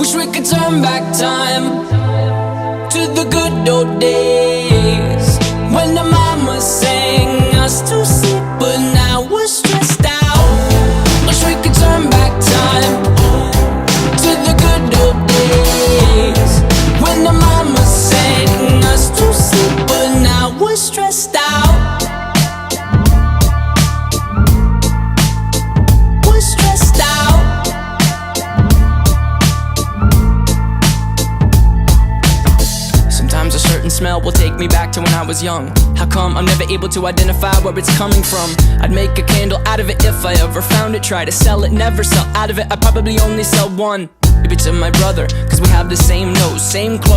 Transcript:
Wish we could turn back time to the good old days when the mama sang us to sleep, but now we're stressed out. Wish we could turn back time to the good old days when the mama sang us to sleep, but now we're stressed out. We're stressed out. Sometimes a certain smell will take me back to when I was young. How come I'm never able to identify where it's coming from? I'd make a candle out of it if I ever found it. Try to sell it, never sell out of it. I'd probably only sell one. Maybe to my brother, cause we have the same nose, same clothes.